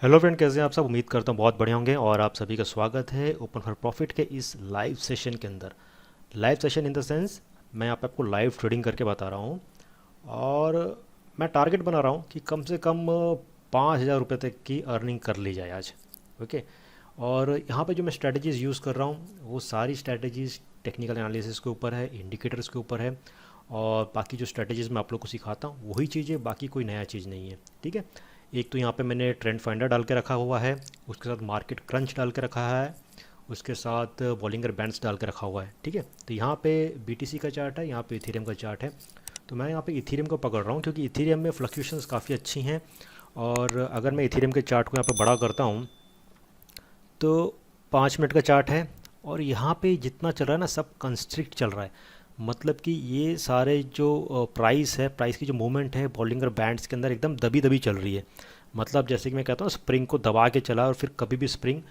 Hello friend, कैसे हैं आप सब। उम्मीद करता हूँ बहुत बढ़िया होंगे और आप सभी का स्वागत है ओपन फॉर प्रॉफिट के इस लाइव सेशन के अंदर। Live session in the sense मैं यहाँ पे आपको लाइव ट्रेडिंग करके बता रहा हूँ। और मैं टारगेट बना रहा हूँ कि कम से कम 5,000 रुपये तक की अर्निंग कर ली जाए आज। ओके। और यहाँ पे जो मैं स्ट्रैटेजीज़ यूज़ कर रहा हूँ वो सारी स्ट्रैटेजीज़ टेक्निकल एनालिसिस के ऊपर है, इंडिकेटर्स के ऊपर है। और बाकी जो स्ट्रैटेजीज़ मैं आप लोग को सिखाता हूँ वही चीज़ें, बाकी कोई नया चीज़ नहीं है। ठीक है। एक तो यहाँ पे मैंने ट्रेंड फाइंडर डाल के रखा हुआ है, उसके साथ मार्केट क्रंच डाल के रखा है, उसके साथ बॉलिंगर बैंड्स डाल के रखा हुआ है। ठीक है। तो यहाँ पे बीटीसी का चार्ट है, यहाँ पे इथेरियम का चार्ट है। तो मैं यहाँ पे इथेरियम को पकड़ रहा हूँ क्योंकि इथेरियम में फ्लक्चुएशंस काफ़ी अच्छी हैं। और अगर मैं इथेरियम के चार्ट को यहाँ पे बड़ा करता हूँ तो 5 मिनट का चार्ट है। और यहाँ पे जितना चल रहा है ना, सब कंस्ट्रिक्ट चल रहा है। मतलब कि ये सारे जो प्राइस है, प्राइस की जो मूवमेंट है बॉलिंगर बैंड्स के अंदर एकदम दबी दबी चल रही है। मतलब जैसे कि मैं कहता हूँ स्प्रिंग को दबा के चला और फिर कभी भी स्प्रिंग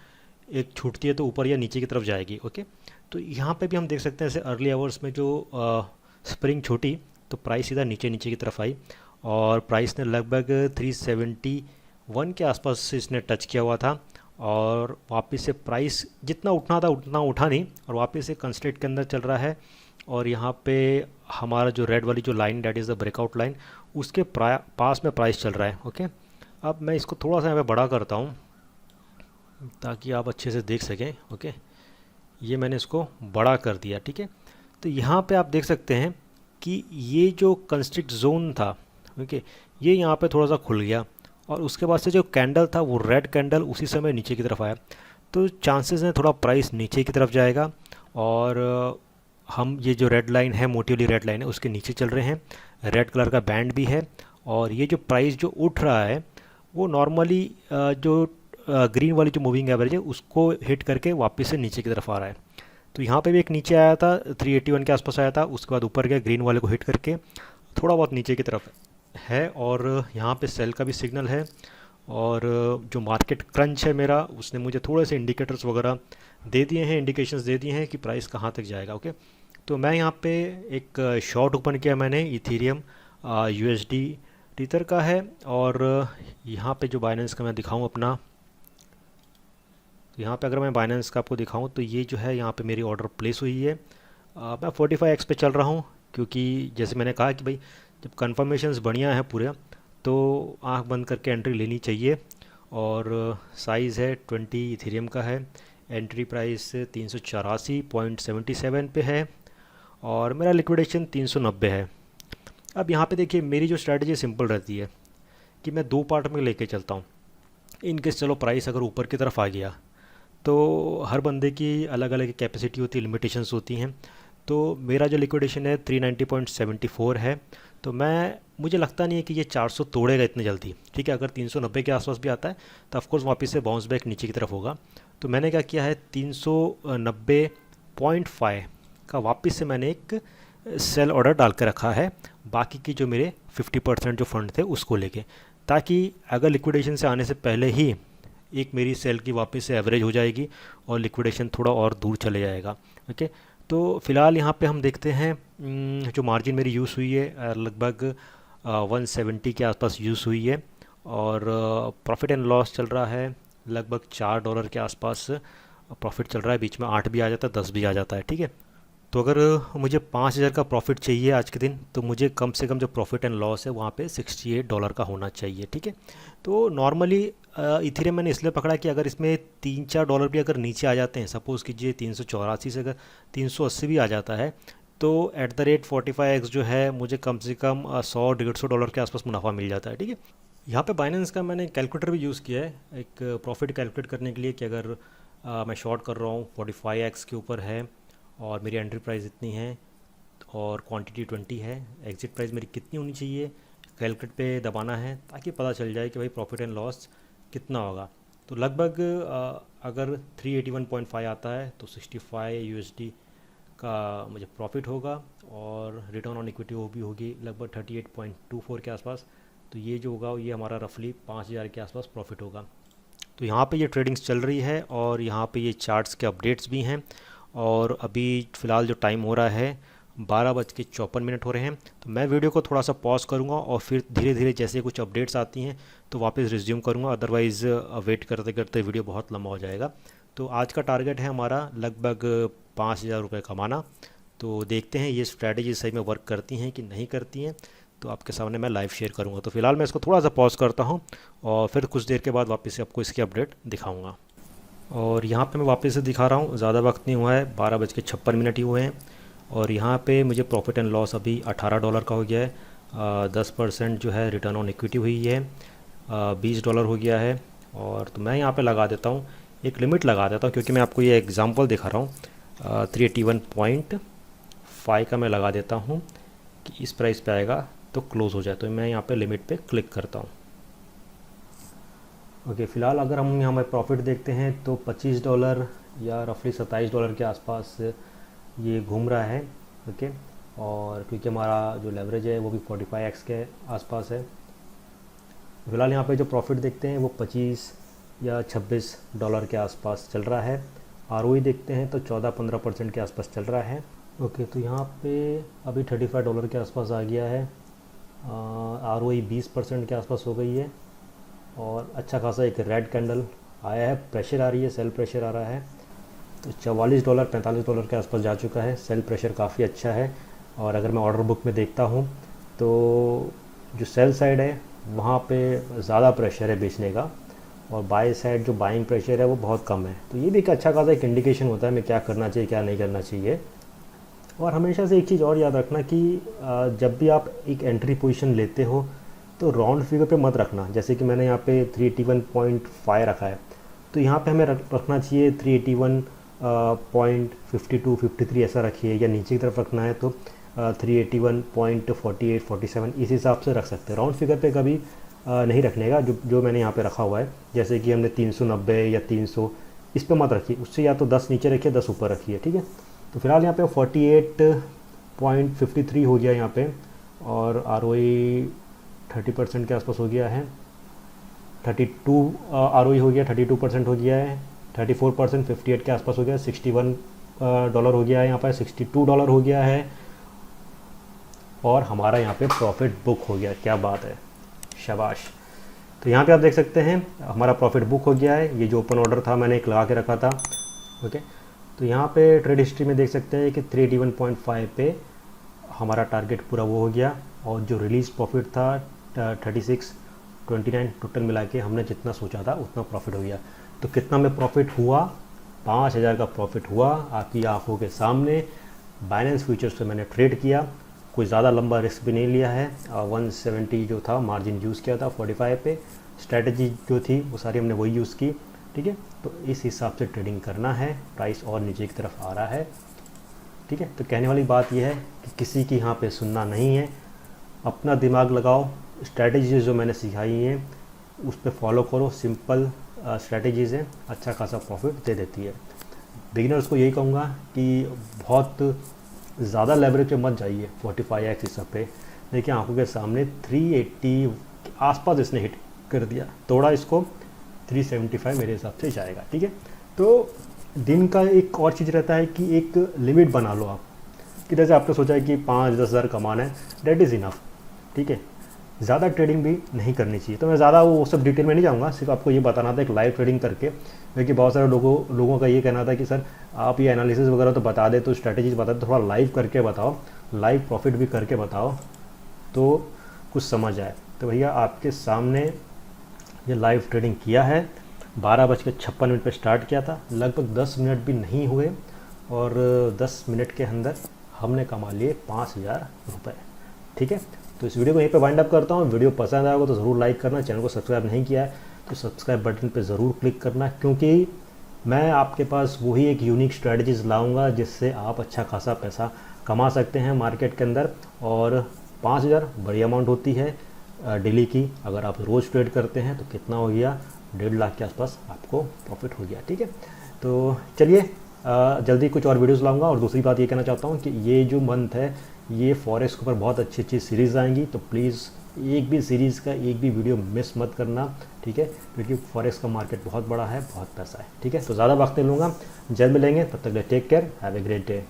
एक छूटती है तो ऊपर या नीचे की तरफ जाएगी। ओके। तो यहाँ पे भी हम देख सकते हैं जैसे अर्ली आवर्स में जो स्प्रिंग छूटी तो प्राइस सीधा नीचे नीचे की तरफ आई। और प्राइस ने लगभग 371 के आसपास से इसने टच किया हुआ था। और वापस से प्राइस जितना उठना था उतना उठा नहीं और वापस से कंस्ट्रेंट के अंदर चल रहा है। और यहाँ पे हमारा जो रेड वाली जो line, that is the breakout line, उसके पास में प्राइस चल रहा है। ओके। अब मैं इसको थोड़ा सा यहाँ पे बड़ा करता हूँ ताकि आप अच्छे से देख सकें। ओके। ये मैंने इसको बड़ा कर दिया। ठीक है। तो यहाँ पे आप देख सकते हैं कि ये जो कंस्ट्रिक्ट जोन था, ओके, ये यहाँ पे थोड़ा सा खुल गया। और उसके बाद से जो कैंडल था वो रेड कैंडल उसी समय नीचे की तरफ आया। तो चांसेस हैं थोड़ा प्राइस नीचे की तरफ जाएगा। और हम ये जो रेड लाइन है, मोटी वाली रेड लाइन है, उसके नीचे चल रहे हैं। रेड कलर का बैंड भी है। और ये जो प्राइस जो उठ रहा है वो नॉर्मली जो ग्रीन वाली जो मूविंग एवरेज है उसको हिट करके वापस से नीचे की तरफ आ रहा है। तो यहाँ पे भी एक नीचे आया था, 381 के आसपास आया था, उसके बाद ऊपर गया ग्रीन वाले को हिट करके थोड़ा बहुत नीचे की तरफ है। और यहाँ पे सेल का भी सिग्नल है। और जो मार्केट क्रंच है मेरा, उसने मुझे थोड़े से इंडिकेटर्स वगैरह दे दिए हैं, इंडिकेशंस दे दिए हैं कि प्राइस कहाँ तक जाएगा। ओके। तो मैं यहाँ पे एक शॉर्ट ओपन किया मैंने, इथेरियम यूएसडी टीथर का है। और यहाँ पे जो बाइनेंस का मैं दिखाऊँ अपना, तो यहाँ पे अगर मैं बाइनेंस का आपको दिखाऊँ तो ये जो है यहाँ पे मेरी ऑर्डर प्लेस हुई है। मैं 45x पे चल रहा हूँ क्योंकि जैसे मैंने कहा कि भाई जब कन्फर्मेशंस बढ़िया है पूरे तो आंख बंद करके एंट्री लेनी चाहिए। और साइज़ है 20 इथेरियम का है। एंट्री प्राइस 384.77 पे है। और मेरा लिक्विडेशन 390 है। अब यहाँ पे देखिए मेरी जो स्ट्रैटेजी सिंपल रहती है कि मैं दो पार्ट में लेके चलता हूँ। इनकेस चलो प्राइस अगर ऊपर की तरफ आ गया तो हर बंदे की अलग अलग कैपेसिटी होती है, लिमिटेशंस होती हैं। तो मेरा जो लिक्विडेशन है 390.74 है। तो मुझे लगता नहीं है कि ये 400 तोड़ेगा इतनी जल्दी। ठीक है। अगर 390 के आसपास भी आता है तो ऑफकोर्स वापस से बाउंस बैक नीचे की तरफ होगा। तो मैंने क्या किया है, 390.5 का वापस से मैंने एक सेल ऑर्डर डाल के रखा है, बाकी की जो मेरे 50% जो फंड थे उसको लेके, ताकि अगर लिक्विडेशन से आने से पहले ही एक मेरी सेल की वापस से एवरेज हो जाएगी और लिक्विडेशन थोड़ा और दूर चले जाएगा। ओके। तो फ़िलहाल यहाँ पे हम देखते हैं जो मार्जिन मेरी यूज़ हुई है लगभग 170 के आसपास यूज़ हुई है। और प्रॉफिट एंड लॉस चल रहा है लगभग $4 के आसपास प्रॉफिट चल रहा है। बीच में 8 भी आ जाता है, 10 भी आ जाता है। ठीक है। तो अगर मुझे 5,000 का प्रॉफिट चाहिए आज के दिन तो मुझे कम से कम जो प्रॉफिट एंड लॉस है वहाँ पे $68 का होना चाहिए। ठीक है। तो नॉर्मली इथेरियम मैंने इसलिए पकड़ा कि अगर इसमें $3-4 भी अगर नीचे आ जाते हैं, सपोज़ कीजिए 384 से अगर 380 भी आ जाता है, तो एट द रेट 45x जो है मुझे कम से कम 100-150 डॉलर के आसपास मुनाफा मिल जाता है। ठीक है। यहाँ पे बाइनेंस का मैंने कैलकुलेटर भी यूज़ किया है एक प्रॉफिट कैलकुलेट करने के लिए कि अगर मैं शॉर्ट कर रहा हूँ 45x के ऊपर है और मेरी एंट्री प्राइस इतनी है और क्वांटिटी 20 है, एग्जिट प्राइस मेरी कितनी होनी चाहिए, कैलकुलेट पे दबाना है ताकि पता चल जाए कि भाई प्रॉफिट एंड लॉस कितना होगा। तो लगभग अगर 381.5 आता है तो 65 यूएसडी का मुझे प्रॉफिट होगा। और रिटर्न ऑन इक्विटी वो भी होगी लगभग 38.24 के आसपास। तो ये जो होगा ये हमारा रफली 5,000 के आसपास प्रॉफिट होगा। तो यहाँ पे ये ट्रेडिंग्स चल रही है और यहाँ पे ये चार्ट्स के अपडेट्स भी हैं। और अभी फ़िलहाल जो टाइम हो रहा है 12:54 हो रहे हैं। तो मैं वीडियो को थोड़ा सा पॉज करूंगा और फिर धीरे धीरे जैसे कुछ अपडेट्स आती हैं तो वापस रिज्यूम करूंगा, अदरवाइज़ वेट करते करते वीडियो बहुत लंबा हो जाएगा। तो आज का टारगेट है हमारा लगभग 5,000 रुपये कमाना। तो देखते हैं ये स्ट्रैटेजी सही में वर्क करती हैं कि नहीं करती हैं, तो आपके सामने मैं लाइव शेयर करूंगा। तो फिलहाल मैं इसको थोड़ा सा पॉज करता हूं और फिर कुछ देर के बाद वापस से आपको इसकी अपडेट दिखाऊंगा। और यहाँ पे मैं वापस से दिखा रहा हूँ, ज़्यादा वक्त नहीं हुआ है, 12:56 ही हुए हैं। और यहाँ पे मुझे प्रॉफिट एंड लॉस अभी $18 का हो गया है। 10% जो है रिटर्न ऑन इक्विटी हुई है, $20 हो गया है। और तो मैं यहाँ पे लगा देता हूँ, एक लिमिट लगा देता हूँ, क्योंकि मैं आपको ये एग्जांपल दिखा रहा हूँ। 381.5 का मैं लगा देता हूँ कि इस प्राइस पे आएगा तो क्लोज़ हो जाए। तो मैं यहाँ पे लिमिट पे क्लिक करता हूँ। ओके, फ़िलहाल अगर हम यहाँ पे प्रॉफिट देखते हैं तो $25 या रफली $27 के आसपास ये घूम रहा है। ओके, और क्योंकि हमारा जो लेवरेज है वो भी 45x के आसपास है। फ़िलहाल यहाँ पे जो प्रॉफिट देखते हैं वो 25 या $26 के आसपास चल रहा है। आरओई देखते हैं तो 14-15% के आसपास चल रहा है। ओके, तो यहाँ पे अभी $35 के आसपास आ गया है। आरओई 20% के आसपास हो गई है और अच्छा खासा एक रेड कैंडल आया है, प्रेशर आ रही है, सेल प्रेशर आ रहा है। तो $44 $45 के आसपास जा चुका है, सेल प्रेशर काफ़ी अच्छा है। और अगर मैं ऑर्डर बुक में देखता हूँ तो जो सेल साइड है वहाँ पे ज़्यादा प्रेशर है बेचने का, और बाय साइड जो बाइंग प्रेशर है वो बहुत कम है। तो ये भी एक अच्छा खासा एक इंडिकेशन होता है मैं क्या करना चाहिए क्या नहीं करना चाहिए। और हमेशा से एक चीज़ और याद रखना कि जब भी आप एक एंट्री पोजीशन लेते हो तो राउंड फिगर पे मत रखना। जैसे कि मैंने यहाँ पे 381.5 रखा है, तो यहाँ पे हमें रखना चाहिए 381.52 53 ऐसा रखिए, या नीचे की तरफ रखना है तो 381.48 47 इस हिसाब से रख सकते हैं। राउंड फिगर पे कभी नहीं रखने का, जो मैंने यहाँ पे रखा हुआ है। जैसे कि हमने 390 या 300 इस पर मत रखिए, उससे या तो 10 नीचे रखिए 10 ऊपर रखिए, ठीक है। तो फिलहाल यहाँ पे 48.53 हो गया यहाँ पे, और आरओई 30% के आसपास हो गया है। 32 आरओई हो गया, 32% हो गया है। 34% 58 के आसपास हो गया, $61 हो गया है, यहाँ पर $62 हो गया है। और हमारा यहाँ पे प्रॉफिट बुक हो गया, क्या बात है, शाबाश। तो यहाँ पे आप देख सकते हैं हमारा प्रॉफिट बुक हो गया है। ये जो ओपन ऑर्डर था मैंने एक लगा के रखा था। ओके, तो यहाँ पे ट्रेड हिस्ट्री में देख सकते हैं कि 381.5 पे हमारा टारगेट पूरा वो हो गया, और जो रिलीज प्रॉफिट था 36.29 टोटल मिला के हमने जितना सोचा था उतना प्रॉफिट हो गया। तो कितना में प्रॉफिट हुआ, 5,000 का प्रॉफिट हुआ आपकी आंखों के सामने। बाइनेंस फ्यूचर्स पे मैंने ट्रेड किया, कोई ज़्यादा लंबा रिस्क भी नहीं लिया है। 170 जो था मार्जिन यूज़ किया था 45 पे। स्ट्रैटेजी जो थी वो सारी हमने वही यूज़ की, ठीक है। तो इस हिसाब से ट्रेडिंग करना है। प्राइस और नीचे की तरफ आ रहा है, ठीक है। तो कहने वाली बात यह है कि किसी की यहाँ पे सुनना नहीं है, अपना दिमाग लगाओ। स्ट्रैटेजीज जो मैंने सिखाई हैं उस पर फॉलो करो, सिंपल स्ट्रैटेजीज़ हैं, अच्छा खासा प्रॉफिट दे देती है। बिगिनर्स को यही कहूँगा कि बहुत ज़्यादा लेवरेज पे मत जाइए। 45x इस सब पे देखिए आंखों के सामने 380 के आसपास इसने हिट कर दिया, तोड़ा इसको 375 मेरे हिसाब से जाएगा, ठीक है। तो दिन का एक और चीज़ रहता है कि एक लिमिट बना लो आप, कि जैसे आपने सोचा है कि 5-10 हज़ार कमाना है, डेट इज़ इनफ, ठीक है। ज़्यादा ट्रेडिंग भी नहीं करनी चाहिए। तो मैं ज़्यादा वो सब डिटेल में नहीं जाऊँगा, सिर्फ आपको ये बताना था एक लाइव ट्रेडिंग करके, क्योंकि बहुत सारे लोगों का ये कहना था कि सर आप ये एनालिसिस वगैरह तो बता दे, तो स्ट्रैटेजीज बता दे, थोड़ा लाइव करके बताओ, लाइव प्रॉफिट भी करके बताओ तो कुछ समझ आए। तो भैया आपके सामने ये लाइव ट्रेडिंग किया है। 12:56 पर स्टार्ट किया था, लगभग 10 मिनट भी नहीं हुए और 10 मिनट के अंदर हमने कमा लिए 5,000 रुपये, ठीक है। तो इस वीडियो को यहीं पे वाइंड अप करता हूँ। वीडियो पसंद आएगा तो ज़रूर लाइक करना, चैनल को सब्सक्राइब नहीं किया है तो सब्सक्राइब बटन पे ज़रूर क्लिक करना, क्योंकि मैं आपके पास वही एक यूनिक स्ट्रेटजीज लाऊंगा जिससे आप अच्छा खासा पैसा कमा सकते हैं मार्केट के अंदर। और 5,000 बड़ी अमाउंट होती है डेली की। अगर आप रोज़ ट्रेड करते हैं तो कितना हो गया, 1.5 लाख के आसपास आपको प्रॉफिट हो गया, ठीक है। तो चलिए जल्दी कुछ और वीडियोस लाऊंगा। और दूसरी बात ये कहना चाहता हूँ कि ये जो मंथ है ये फॉरेक्स के ऊपर बहुत अच्छी अच्छी सीरीज़ आएंगी, तो प्लीज़ एक भी सीरीज़ का एक भी वीडियो मिस मत करना, ठीक है, क्योंकि फॉरेक्स का मार्केट बहुत बड़ा है, बहुत पैसा है, ठीक है। तो ज़्यादा वक्त नहीं लूँगा, जल्द मिलेंगे, तब तक take care, have a great day.